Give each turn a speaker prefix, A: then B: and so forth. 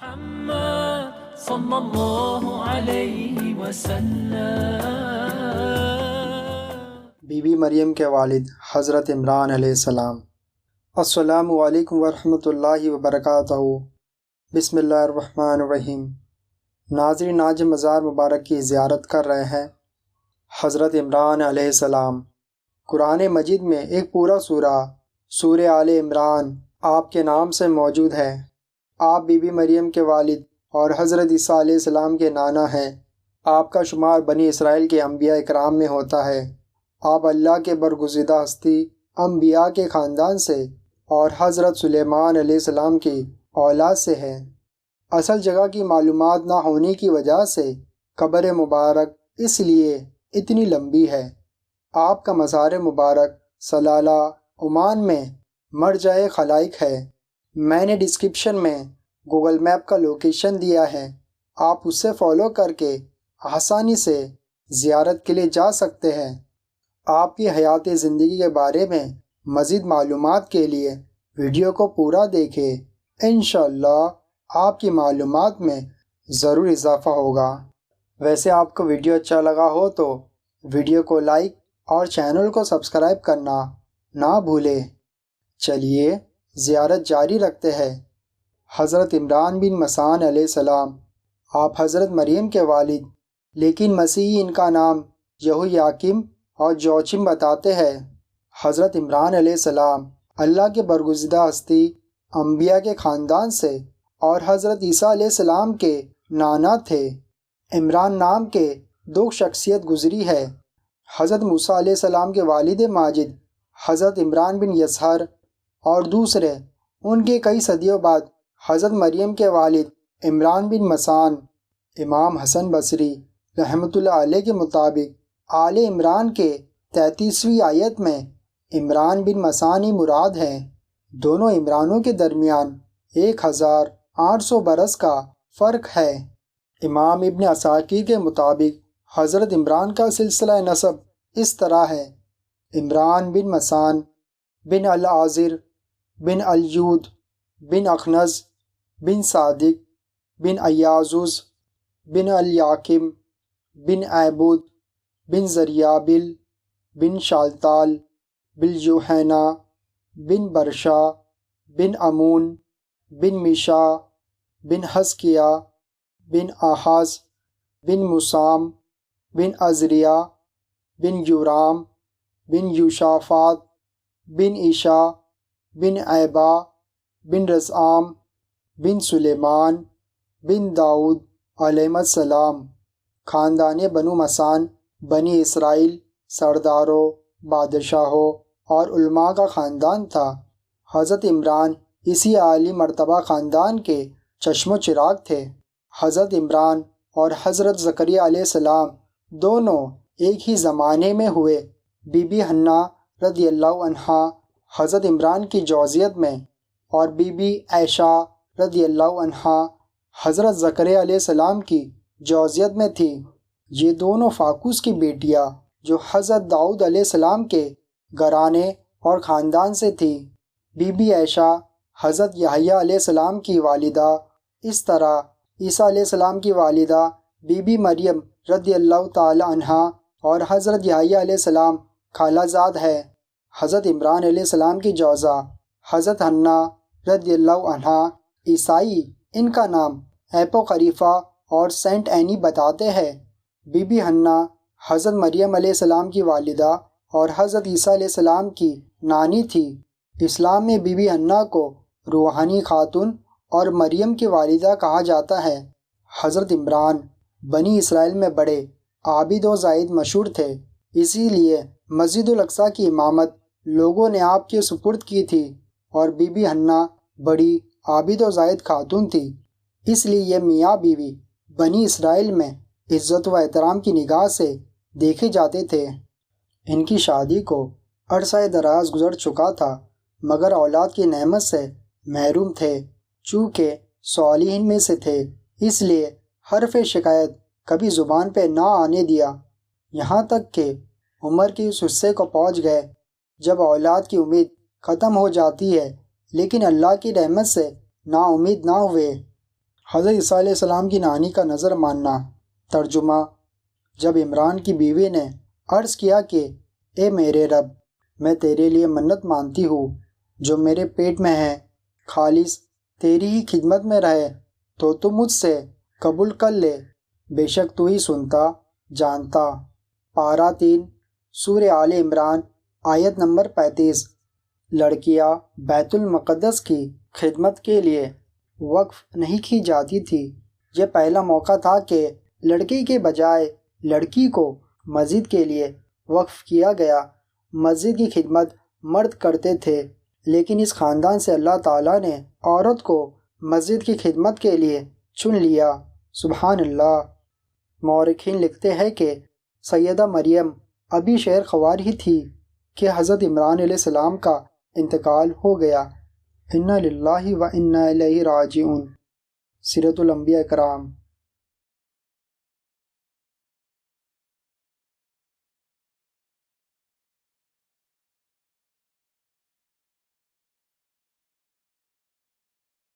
A: محمد صلی اللہ علیہ وسلم۔
B: بی بی مریم کے والد حضرت عمران علیہ السلام۔ السلام علیکم ورحمۃ اللہ وبرکاتہ۔ بسم اللہ الرحمن الرحیم۔ ناظرین، آج مزار مبارک کی زیارت کر رہے ہیں حضرت عمران علیہ السلام۔ قرآن مجید میں ایک پورا سورہ آل عمران آپ کے نام سے موجود ہے۔ آپ بی بی مریم کے والد اور حضرت عیسیٰ علیہ السلام کے نانا ہیں۔ آپ کا شمار بنی اسرائیل کے انبیاء اکرام میں ہوتا ہے۔ آپ اللہ کے برگزیدہ ہستی انبیاء کے خاندان سے اور حضرت سلیمان علیہ السلام کی اولاد سے ہیں۔ اصل جگہ کی معلومات نہ ہونے کی وجہ سے قبر مبارک اس لیے اتنی لمبی ہے۔ آپ کا مزار مبارک صلالہ، عمان میں مرجع خلائق ہے۔ میں نے ڈسکرپشن میں گوگل میپ کا لوکیشن دیا ہے، آپ اس سے فالو کر کے آسانی سے زیارت کے لیے جا سکتے ہیں۔ آپ کی حیات زندگی کے بارے میں مزید معلومات کے لیے ویڈیو کو پورا دیکھیں، انشاءاللہ آپ کی معلومات میں ضرور اضافہ ہوگا۔ ویسے آپ کو ویڈیو اچھا لگا ہو تو ویڈیو کو لائک اور چینل کو سبسکرائب کرنا نہ بھولیں۔ چلیے زیارت جاری رکھتے ہیں۔ حضرت عمران بن مسان علیہ السلام، آپ حضرت مریم کے والد، لیکن مسیحی ان کا نام یہویاکیم اور جوچم بتاتے ہیں۔ حضرت عمران علیہ السلام اللہ کے برگزیدہ ہستی انبیاء کے خاندان سے اور حضرت عیسیٰ علیہ السلام کے نانا تھے۔ عمران نام کے دو شخصیت گزری ہے۔ حضرت موسیٰ علیہ السلام کے والد ماجد حضرت عمران بن یسہر، اور دوسرے ان کے کئی صدیوں بعد حضرت مریم کے والد عمران بن مسان۔ امام حسن بصری رحمۃ اللہ علیہ کے مطابق آل عمران کے 33ویں آیت میں عمران بن مسان ہی مراد ہیں۔ دونوں عمرانوں کے درمیان 1800 برس کا فرق ہے۔ امام ابن عساکر کے مطابق حضرت عمران کا سلسلہ نسب اس طرح ہے: عمران بن مسان بن العازر بن الیود بن اخنز بن صادق بن ایازوز بن الیاکم بن عیبود بن زریابل بن شالتال بن یوحنا بن برشا بن امون بن میشا بن حزقیہ بن آحاز بن مسام بن عزریہ بن یورام بن یوشافات بن عیشا بن عیبا بن رزعام بن سلیمان بن داؤد علیہ السلام۔ خاندان بنو مسان بنی اسرائیل سرداروں، بادشاہوں اور علماء کا خاندان تھا۔ حضرت عمران اسی عالی مرتبہ خاندان کے چشم و چراغ تھے۔ حضرت عمران اور حضرت زکریا علیہ السلام دونوں ایک ہی زمانے میں ہوئے۔ بی بی حنا رضی اللہ عنہا حضرت عمران کی جوزیت میں، اور بی بی عائشہ رضی اللہ عنہا حضرت زکریا علیہ السلام کی جوزیت میں تھی۔ یہ دونوں فاقوس کی بیٹیاں جو حضرت داؤد علیہ السلام کے گھرانے اور خاندان سے تھی۔ بی بی عائشہ حضرت یحییٰ علیہ السلام کی والدہ، اس طرح عیسیٰ علیہ السلام کی والدہ بی بی مریم رضی اللہ تعالی عنہا اور حضرت یحییٰ علیہ السلام خالہ زاد ہے۔ حضرت عمران علیہ السلام کی جوزہ حضرت حنا رضی اللہ عنہا، عیسائی ان کا نام ایپوکریفا اور سینٹ اینی بتاتے ہیں۔ بی بی حنا حضرت مریم علیہ السلام کی والدہ اور حضرت عیسیٰ علیہ السلام کی نانی تھی۔ اسلام میں بی بی حنا کو روحانی خاتون اور مریم کی والدہ کہا جاتا ہے۔ حضرت عمران بنی اسرائیل میں بڑے عابد و زاہد مشہور تھے، اسی لیے مسجد الاقصیٰ کی امامت لوگوں نے آپ کے سپرد کی تھی، اور بی بی حنا بڑی عابد و زاہد خاتون تھی، اس لیے یہ میاں بیوی بنی اسرائیل میں عزت و احترام کی نگاہ سے دیکھے جاتے تھے۔ ان کی شادی کو عرصہ دراز گزر چکا تھا، مگر اولاد کی نعمت سے محروم تھے۔ چونکہ صالحین میں سے تھے، اس لیے حرف شکایت کبھی زبان پہ نہ آنے دیا، یہاں تک کہ عمر کے اس حصے کو پہنچ گئے جب اولاد کی امید ختم ہو جاتی ہے، لیکن اللہ کی رحمت سے نا امید نہ ہوئے۔ حضرت عیسیٰ علیہ السلام کی نانی کا نظر ماننا۔ ترجمہ: جب عمران کی بیوی نے عرض کیا کہ اے میرے رب، میں تیرے لیے منت مانتی ہوں جو میرے پیٹ میں ہے، خالص تیری ہی خدمت میں رہے، تو مجھ سے قبول کر لے، بے شک تو ہی سنتا جانتا۔ پارہ 3 سورہ آل عمران آیت نمبر 35۔ لڑکیاں بیت المقدس کی خدمت کے لیے وقف نہیں کی جاتی تھی۔ یہ پہلا موقع تھا کہ لڑکی کے بجائے لڑکی کو مسجد کے لیے وقف کیا گیا۔ مسجد کی خدمت مرد کرتے تھے، لیکن اس خاندان سے اللہ تعالیٰ نے عورت کو مسجد کی خدمت کے لیے چن لیا۔ سبحان اللہ۔ مورخین لکھتے ہیں کہ سیدہ مریم ابھی شیر خوار ہی تھی کہ حضرت عمران علیہ السلام کا انتقال ہو گیا۔ انا للہ و انا الیہ راجعون۔ سیرۃ الانبیاء کرام۔